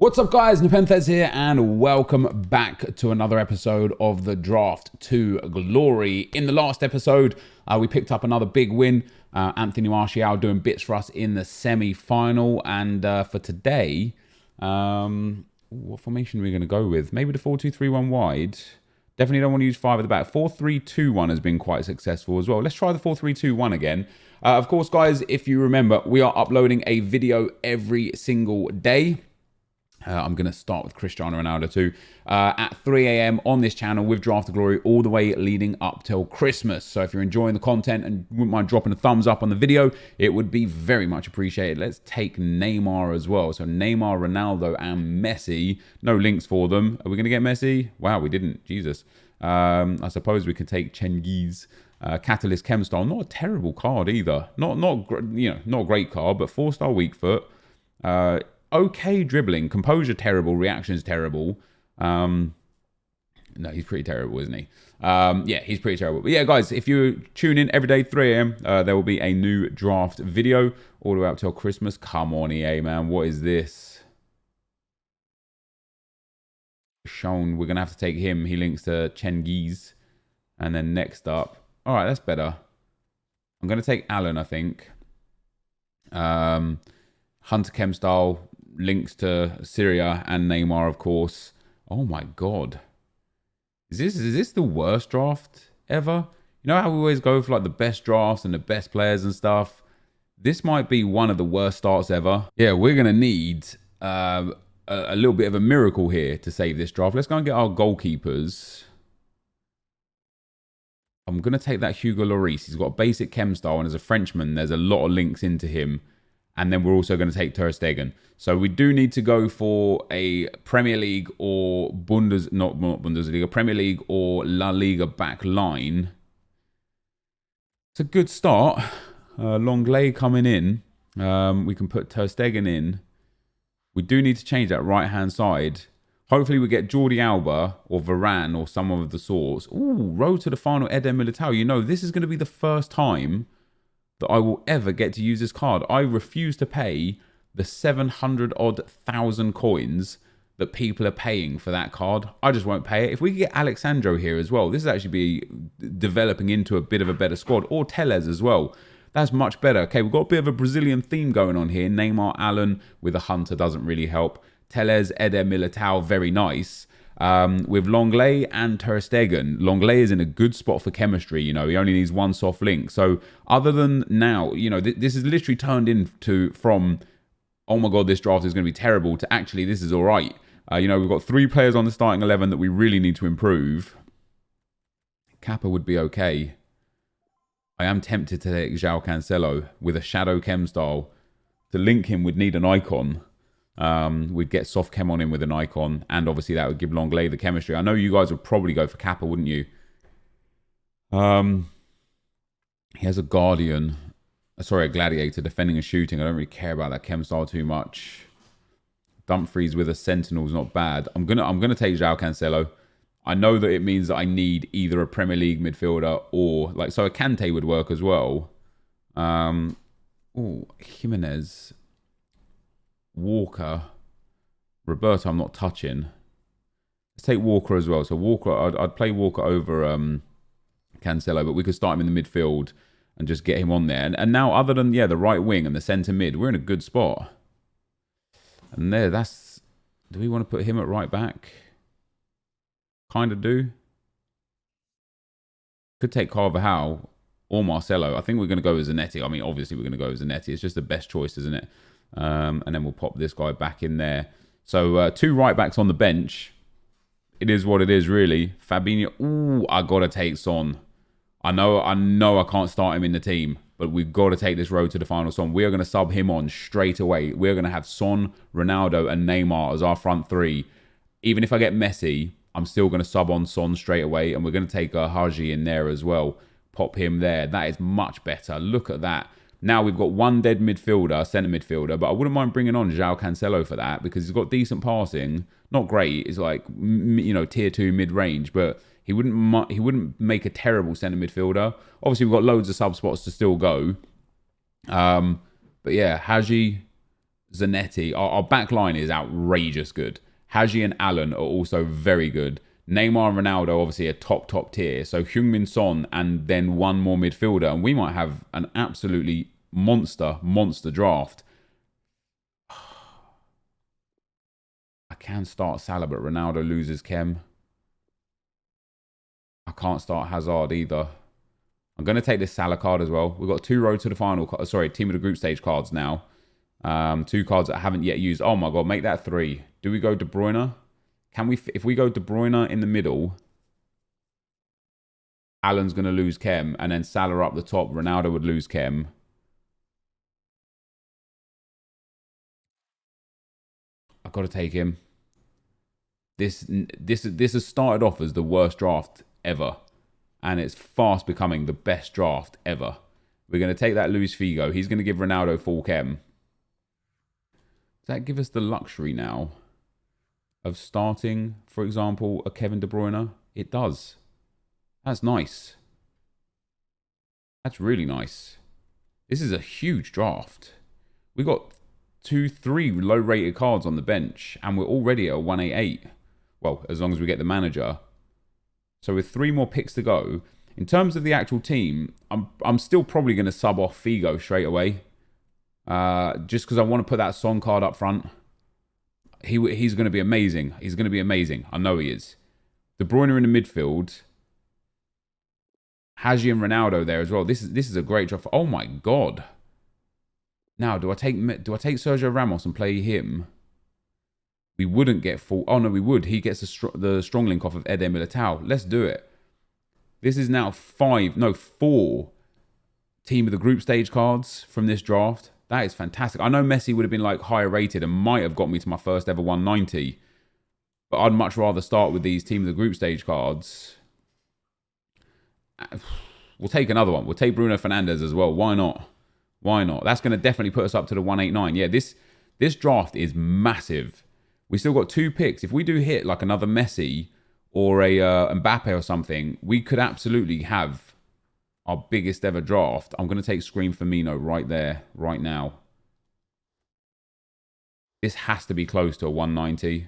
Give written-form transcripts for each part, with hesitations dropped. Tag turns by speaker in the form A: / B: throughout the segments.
A: What's up guys, NepentheZ here and welcome back to another episode of the Draft to Glory. In the last episode, we picked up another big win. Anthony Martial doing bits for us in the semi-final. And for today, what formation are we going to go with? Maybe the 4-2-3-1 wide. Definitely don't want to use 5 at the back. 4-3-2-1 has been quite successful as well. Let's try the 4-3-2-1 again. Of course, guys, if you remember, we are uploading a video every single day. I'm going to start with Cristiano Ronaldo too, at 3 a.m. on this channel with Draft to Glory all the way leading up till Christmas. So if you're enjoying the content and wouldn't mind dropping a thumbs up on the video, it would be very much appreciated. Let's take Neymar as well. So Neymar, Ronaldo and Messi. No links for them. Are we going to get Messi? Wow, we didn't. Jesus. I suppose we could take Totgs. Catalyst Chemstyle. Not a terrible card either. Not a great card, but 4-star weak foot. Okay dribbling, composure terrible, reactions terrible. No, he's pretty terrible, isn't he? Yeah, he's pretty terrible. But yeah, guys, if you tune in every day, 3 a.m., there will be a new draft video all the way up till Christmas. Come on, EA, man. What is this? Shown, we're going to have to take him. He links to Totgs. And then next up. All right, that's better. I'm going to take Alan, I think. Hunter Chemstyle. Links to Syria and Neymar, of course. Oh my god. Is this the worst draft ever? You know how we always go for like the best drafts and the best players and stuff? This might be one of the worst starts ever. Yeah, we're going to need a little bit of a miracle here to save this draft. Let's go and get our goalkeepers. I'm going to take that Hugo Lloris. He's got a basic chem style, and as a Frenchman, there's a lot of links into him. And then we're also going to take Ter Stegen. So we do need to go for a Premier League or not Bundesliga, Premier League or La Liga back line. It's a good start. Longley coming in. We can put Ter Stegen in. We do need to change that right-hand side. Hopefully we get Jordi Alba or Varane or some of the sorts. Ooh, road to the final, Eder Militao. You know, this is going to be the first time that I will ever get to use this card. I refuse to pay the 700,000 coins that people are paying for that card. I just won't pay it. If we could get Alexandro here as well, this is actually be developing into a bit of a better squad, or Telles as well. That's much better. Okay, we've got a bit of a Brazilian theme going on here. Neymar, Allen with a Hunter doesn't really help. Telles, Eder Militao, very nice. With Longley and Ter Stegen. Longley is in a good spot for chemistry, you know, he only needs one soft link. So other than now, you know, this is literally turned into from, oh my God, this draft is going to be terrible, to actually this is all right. You know, we've got 3 players on the starting 11 that we really need to improve. Kappa would be okay. I am tempted to take João Cancelo with a Shadow Chem style. To link him would need an icon. We'd get soft chem on him with an icon, and obviously that would give Longley the chemistry. I know you guys would probably go for Kappa, wouldn't you? He has a Guardian, sorry, a Gladiator, defending and shooting. I don't really care about that chem style too much. Dumfries with a Sentinel is not bad. I'm gonna take João Cancelo. I know that it means that I need either a Premier League midfielder or like, so a Kante would work as well. Oh, Jimenez. Walker, Roberto, I'm not touching. Let's take Walker as well. So Walker, I'd play Walker over Cancelo, but we could start him in the midfield and just get him on there. And now, other than the right wing and the centre mid, we're in a good spot. And there, that's. Do we want to put him at right back? Kind of do. Could take Carvajal or Marcelo. I think we're going to go with Zanetti. I mean, obviously we're going to go with Zanetti. It's just the best choice, isn't it? And then we'll pop this guy back in there. So 2 right backs on the bench. It is what it is, really. Fabinho. Ooh, I gotta take Son. I know I can't start him in the team, but we've got to take this road to the final. Son. We are going to sub him on straight away. We're going to have Son, Ronaldo, and Neymar as our front 3. Even if I get Messi, I'm still going to sub on Son straight away, and we're going to take Haji in there as well. Pop him there. That is much better. Look at that. Now we've got one dead midfielder, centre midfielder, but I wouldn't mind bringing on João Cancelo for that because he's got decent passing. Not great. It's like, you know, tier 2 mid-range, but he wouldn't make a terrible centre midfielder. Obviously, we've got loads of sub spots to still go. But yeah, Haji, Zanetti. Our back line is outrageous good. Haji and Allen are also very good. Neymar and Ronaldo obviously are top tier. So Heung-min Son and then one more midfielder. And we might have an absolutely monster draft. I can start Salah, but Ronaldo loses Chem. I can't start Hazard either. I'm going to take this Salah card as well. We've got 2 road to the final. Sorry, team of the group stage cards now. 2 cards that I haven't yet used. Oh my God, make that 3. Do we go De Bruyne? Can we? If we go De Bruyne in the middle, Allen's going to lose Chem. And then Salah up the top. Ronaldo would lose Chem. I've got to take him. This has started off as the worst draft ever. And it's fast becoming the best draft ever. We're going to take that Luis Figo. He's going to give Ronaldo full Chem. Does that give us the luxury now of starting, for example, a Kevin De Bruyne? It does. That's nice. That's really nice. This is a huge draft. We got 3 low-rated cards on the bench, and we're already at a 188. Well, as long as we get the manager. So with 3 more picks to go, in terms of the actual team, I'm still probably going to sub off Figo straight away. Just because I want to put that Son card up front. He's going to be amazing. He's going to be amazing. I know he is. De Bruyne in the midfield. Haji and Ronaldo there as well. This is a great draft. Oh my God. Now, do I take Sergio Ramos and play him? We wouldn't get full. Oh no, we would. He gets the strong link off of Eder Militao. Let's do it. This is now 4 team of the group stage cards from this draft. That is fantastic. I know Messi would have been like higher rated and might have got me to my first ever 190. But I'd much rather start with these team of the group stage cards. We'll take another one. We'll take Bruno Fernandes as well. Why not? Why not? That's going to definitely put us up to the 189. Yeah, this draft is massive. We still got 2 picks. If we do hit like another Messi or a Mbappe or something, we could absolutely have our biggest ever draft. I'm going to take Scream Firmino right there, right now. This has to be close to a 190.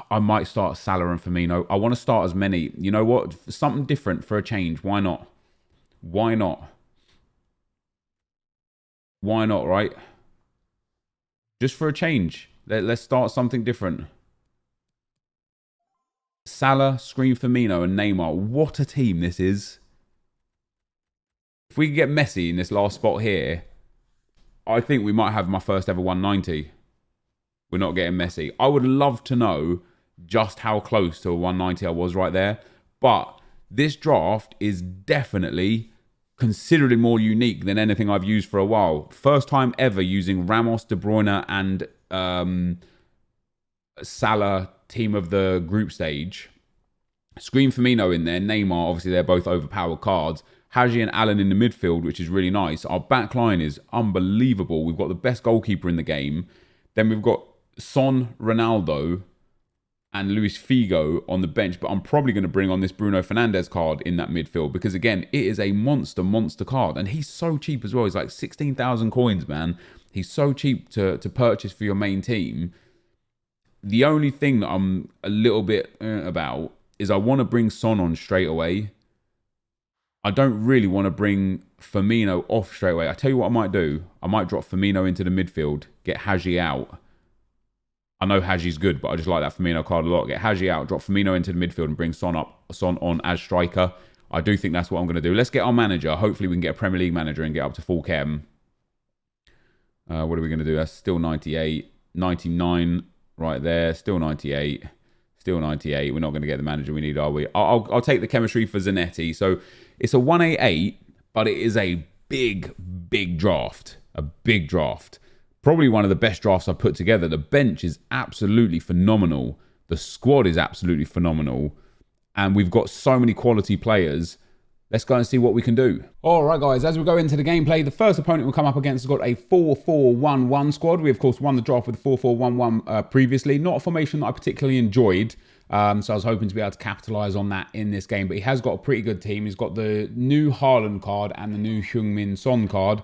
A: I might start Salah and Firmino. I want to start as many. You know what? Something different for a change. Why not? Why not? Why not, right? Just for a change. Let's start something different. Salah, Scream Firmino and Neymar. What a team this is. If we can get Messi in this last spot here, I think we might have my first ever 190. We're not getting Messi. I would love to know just how close to a 190 I was right there. But this draft is definitely considerably more unique than anything I've used for a while. First time ever using Ramos, De Bruyne and Salah, team of the group stage. Scream Firmino in there. Neymar, obviously they're both overpowered cards. Haji and Allen in the midfield, which is really nice. Our back line is unbelievable. We've got the best goalkeeper in the game. Then we've got Son, Ronaldo and Luis Figo on the bench, but I'm probably going to bring on this Bruno Fernandes card in that midfield because, again, it is a monster card. And he's so cheap as well. He's like 16,000 coins, man. He's so cheap to purchase for your main team. The only thing that I'm a little bit about is I want to bring Son on straight away. I don't really want to bring Firmino off straight away. I tell you what I might do. I might drop Firmino into the midfield, get Haji out. I know Haji's good, but I just like that Firmino card a lot. Get Haji out, drop Firmino into the midfield and bring Son on as striker. I do think that's what I'm going to do. Let's get our manager. Hopefully we can get a Premier League manager and get up to full chem. What are we going to do? That's still 98. 99 right there. Still 98. Still 98. We're not going to get the manager we need, are we? I'll take the chemistry for Zanetti. So it's a 188, but it is a big draft. A big draft. Probably one of the best drafts I've put together. The bench is absolutely phenomenal. The squad is absolutely phenomenal. And we've got so many quality players. Let's go and see what we can do. All right, guys, as we go into the gameplay, the first opponent we'll come up against has got a 4-4-1-1 squad. We, of course, won the draft with 4-4-1-1 previously. Not a formation that I particularly enjoyed. So I was hoping to be able to capitalise on that in this game. But he has got a pretty good team. He's got the new Haaland card and the new Heung-min Son card.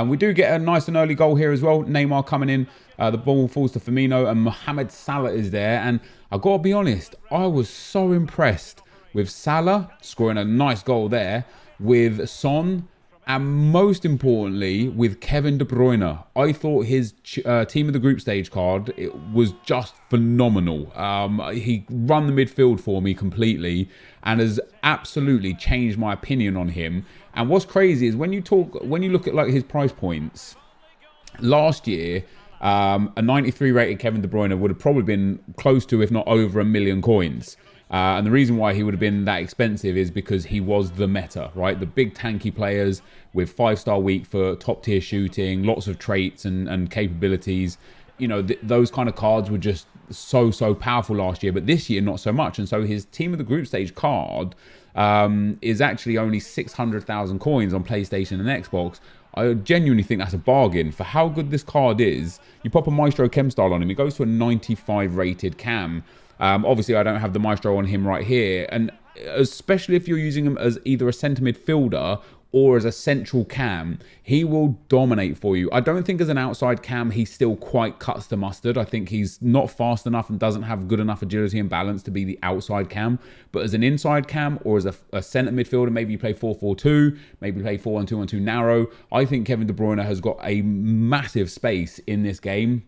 A: We do get a nice and early goal here as well. Neymar coming in. The ball falls to Firmino and Mohamed Salah is there. And I've got to be honest, I was so impressed with Salah scoring a nice goal there, with Son, and most importantly, with Kevin De Bruyne. I thought his team of the group stage card, it was just phenomenal. He run the midfield for me completely and has absolutely changed my opinion on him. And what's crazy is when you look at like his price points, last year, a 93 rated Kevin De Bruyne would have probably been close to, if not over, 1 million coins. And the reason why he would have been that expensive is because he was the meta, right? The big tanky players with 5-star weak foot, top tier shooting, lots of traits and capabilities. You know, those kind of cards were just so powerful last year, but this year not so much. And so his team of the group stage card is actually only 600,000 coins on PlayStation and Xbox. I genuinely think that's a bargain for how good this card is. You pop a Maestro Chem style on him, it goes to a 95 rated cam. Obviously, I don't have the Maestro on him right here, and especially if you're using him as either a centre midfielder or as a central cam, he will dominate for you. I don't think as an outside cam, he still quite cuts the mustard. I think he's not fast enough and doesn't have good enough agility and balance to be the outside cam. But as an inside cam or as a centre midfielder, maybe you play 4-4-2, maybe play 4-1-2-1-2 narrow. I think Kevin De Bruyne has got a massive space in this game.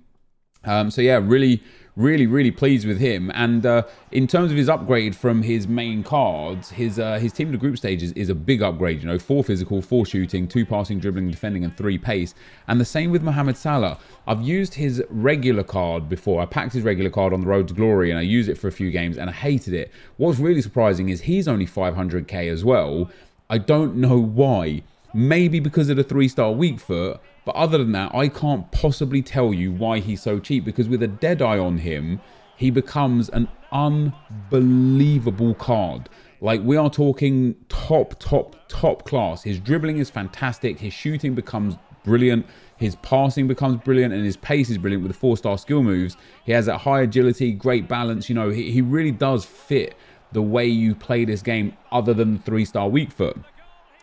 A: So yeah, really pleased with him. And in terms of his upgrade from his main cards, his team of the group stages is a big upgrade. You know, 4 physical, 4 shooting, 2 passing, dribbling, defending, and 3 pace. And the same with Mohamed Salah. I've used his regular card before. I packed his regular card on the Road to Glory, and I used it for a few games, and I hated it. What's really surprising is he's only 500k as well. I don't know why. Maybe because of the 3-star weak foot. But other than that, I can't possibly tell you why he's so cheap, because with a Deadeye on him, he becomes an unbelievable card. Like, we are talking top class. His dribbling is fantastic. His shooting becomes brilliant. His passing becomes brilliant, and his pace is brilliant with the 4-star skill moves. He has that high agility, great balance. You know, he really does fit the way you play this game other than the 3-star weak foot.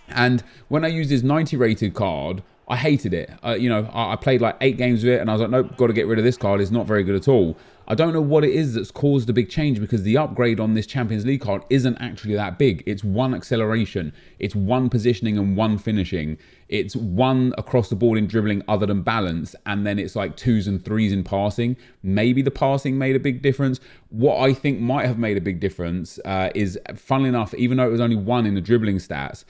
A: And when I used his 90 rated card, I hated it. You know, I played like 8 games with it and I was like, nope, got to get rid of this card. It's not very good at all. I don't know what it is that's caused the big change, because the upgrade on this Champions League card isn't actually that big. It's 1 acceleration. It's 1 positioning and 1 finishing. It's 1 across the board in dribbling other than balance. And then it's like 2s and 3s in passing. Maybe the passing made a big difference. What I think might have made a big difference is, funnily enough, even though it was only 1 in the dribbling stats,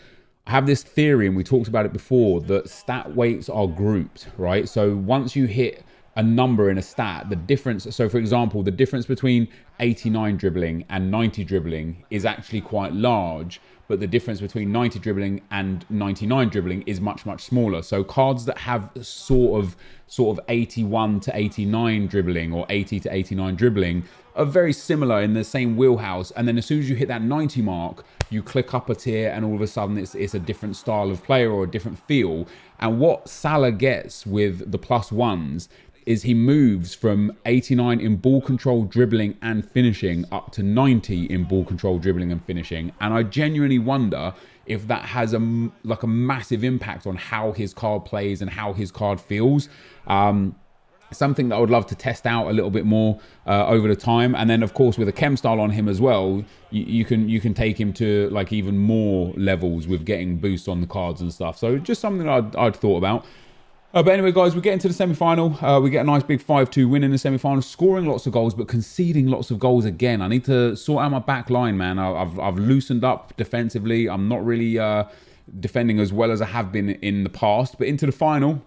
A: I have this theory, and we talked about it before, that stat weights are grouped, right? So once you hit a number in a stat, the difference, so for example, the difference between 89 dribbling and 90 dribbling is actually quite large, but the difference between 90 dribbling and 99 dribbling is much smaller. So cards that have sort of 81 to 89 dribbling or 80 to 89 dribbling are very similar in the same wheelhouse. And then as soon as you hit that 90 mark, you click up a tier and all of a sudden it's a different style of player or a different feel. And what Salah gets with the +1s is he moves from 89 in ball control, dribbling and finishing up to 90 in ball control, dribbling and finishing. And I genuinely wonder if that has a massive impact on how his card plays and how his card feels. Something that I would love to test out a little bit more over the time. And then of course with a chem style on him as well, you can take him to like even more levels with getting boosts on the cards and stuff. So just something I'd thought about. But anyway, guys, we get into the semi-final. We get a nice big 5-2 win in the semi-final, scoring lots of goals, but conceding lots of goals again. I need to sort out my back line, man. I've loosened up defensively. I'm not really defending as well as I have been in the past. But into the final,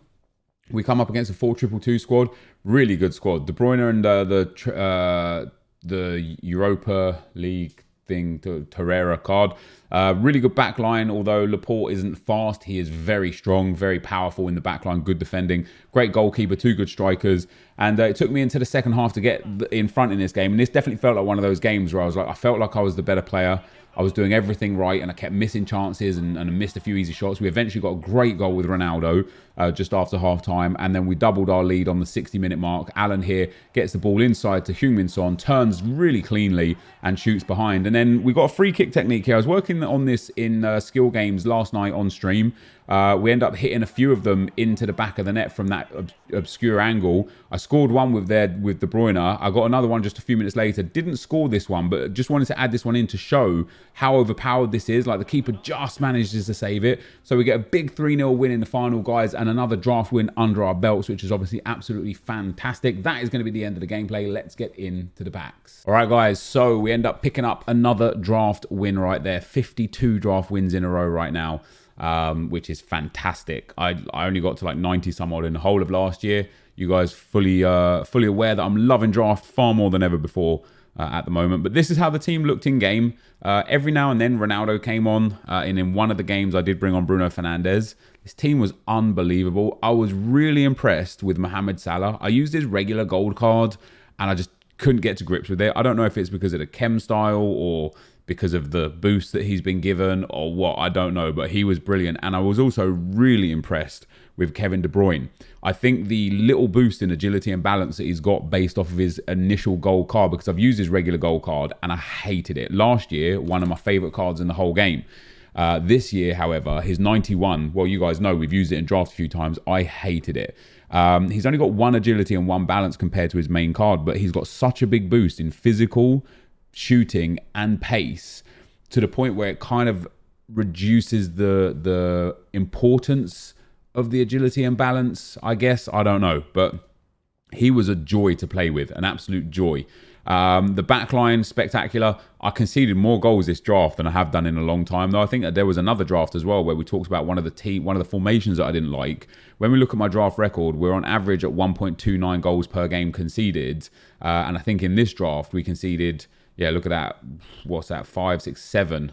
A: we come up against a 4-2-2 squad. Really good squad. De Bruyne and the Europa League thing, Torreira card. Really good back line, although Laporte isn't fast. He is very strong, very powerful in the back line, good defending, great goalkeeper, 2 good strikers. And it took me into the second half to get in front in this game. And this definitely felt like one of those games where I felt like I was the better player. I was doing everything right and I kept missing chances and missed a few easy shots. We eventually got a great goal with Ronaldo just after half time, and then we doubled our lead on the 60-minute mark. Alan here gets the ball inside to Heung-min Son, turns really cleanly and shoots behind. And then we got a free kick technique here. I was working working on this in skill games last night on stream. We end up hitting a few of them into the back of the net from that obscure angle. I scored one with De Bruyne. I got another one just a few minutes later. Didn't score this one, but just wanted to add this one in to show how overpowered this is. Like, the keeper just manages to save it. So we get a big 3-0 win in the final, guys, and another draft win under our belts, which is obviously absolutely fantastic. That is going to be the end of the gameplay. Let's get into the packs. All right, guys, so we end up picking up another draft win right there. 52 draft wins in a row right now. Which is fantastic. I only got to like 90 some odd in the whole of last year. You guys fully aware that I'm loving draft far more than ever before at the moment. But this is how the team looked in game. Every now and then Ronaldo came on, and in one of the games I did bring on Bruno Fernandes. This team was unbelievable. I was really impressed with Mohamed Salah. I used his regular gold card and I just couldn't get to grips with it. I don't know if it's because of the chem style or because of the boost that he's been given or what, I don't know, but he was brilliant. And I was also really impressed with Kevin De Bruyne. I think the little boost in agility and balance that he's got based off of his initial gold card, because I've used his regular gold card and I hated it. Last year, one of my favorite cards in the whole game. This year, however, his 91, well, you guys know we've used it in draft a few times. I hated it. He's only got 1 agility and 1 balance compared to his main card, but he's got such a big boost in physical, shooting and pace to the point where it kind of reduces the importance of the agility and balance, I guess. I don't know, but he was a joy to play with, an absolute joy. The backline, spectacular. I conceded more goals this draft than I have done in a long time, though. I think that there was another draft as well where we talked about one of the formations that I didn't like. When we look at my draft record, we're on average at 1.29 goals per game conceded, and I think in this draft we conceded, yeah, look at that. What's that? 5, 6, 7.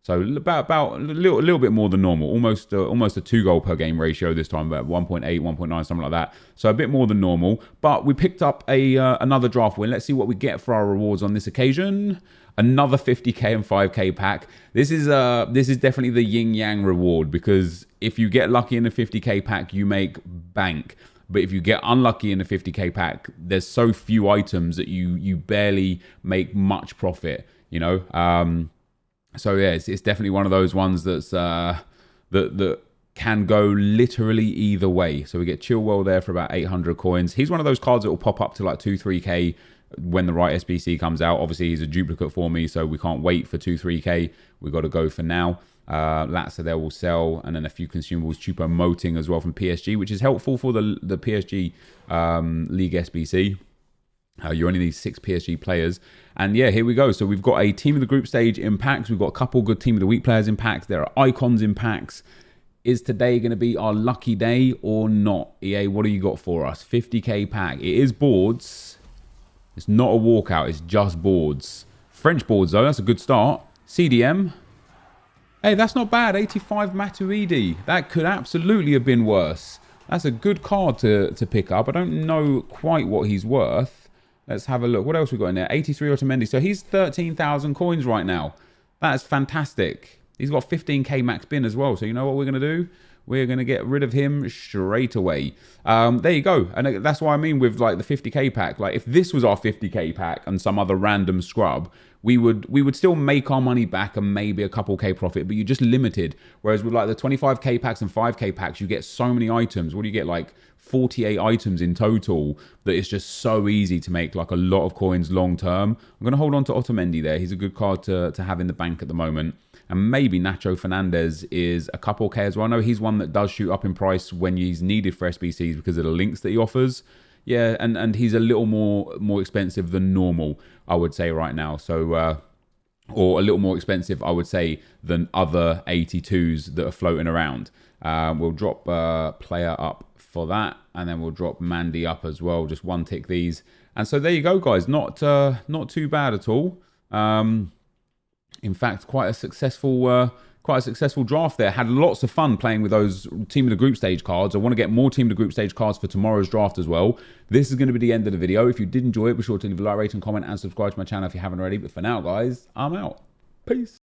A: So about a little bit more than normal. Almost a 2-goal per game ratio this time, about 1.8, 1.9, something like that. So a bit more than normal. But we picked up another draft win. Let's see what we get for our rewards on this occasion. Another 50k and 5k pack. This is definitely the yin yang reward, because if you get lucky in the 50k pack, you make bank. But if you get unlucky in the 50k pack, there's so few items that you barely make much profit, you know. So yeah, it's definitely one of those ones that's that can go literally either way. So we get Chilwell there for about 800 coins. He's one of those cards that will pop up to like 2-3k when the right SBC comes out. Obviously, he's a duplicate for me, so we can't wait for 2-3k. We've got to go for now. Latza there will sell, and then a few consumables. Choupo-Moting as well from PSG, which is helpful for the PSG League SBC. You only need 6 PSG players. And yeah, here we go. So we've got a team of the group stage in packs. We've got a couple good team of the week players in packs. There are icons in packs. Is today going to be our lucky day or not? EA, what do you got for us? 50k pack. It is boards. It's not a walkout. It's just boards. French boards, though. That's a good start. CDM. Hey, that's not bad. 85 Matuidi. That could absolutely have been worse. That's a good card to pick up. I don't know quite what he's worth. Let's have a look. What else we got in there? 83 Otamendi. So he's 13,000 coins right now. That's fantastic. He's got 15k max bin as well. So you know what we're going to do? We're going to get rid of him straight away. There you go. And that's what I mean with like the 50k pack. Like if this was our 50k pack and some other random scrub, we would still make our money back and maybe a couple k profit, but you're just limited. Whereas with like the 25k packs and 5k packs, you get so many items. What do you get? Like 48 items in total, that it's just so easy to make like a lot of coins long term. I'm going to hold on to Otamendi there. He's a good card to have in the bank at the moment. And maybe Nacho Fernandez is a couple K as well. I know he's one that does shoot up in price when he's needed for SBCs because of the links that he offers. Yeah, and he's a little more expensive than normal, I would say right now. So, or a little more expensive, I would say, than other 82s that are floating around. We'll drop player up for that, and then we'll drop Mandy up as well. Just one tick these, and so there you go, guys. Not too bad at all. In fact, quite a successful draft there. Had lots of fun playing with those team of the group stage cards. I want to get more team of the group stage cards for tomorrow's draft as well. This is going to be the end of the video. If you did enjoy it, be sure to leave a like, rate, and comment, and subscribe to my channel if you haven't already. But for now, guys, I'm out. Peace.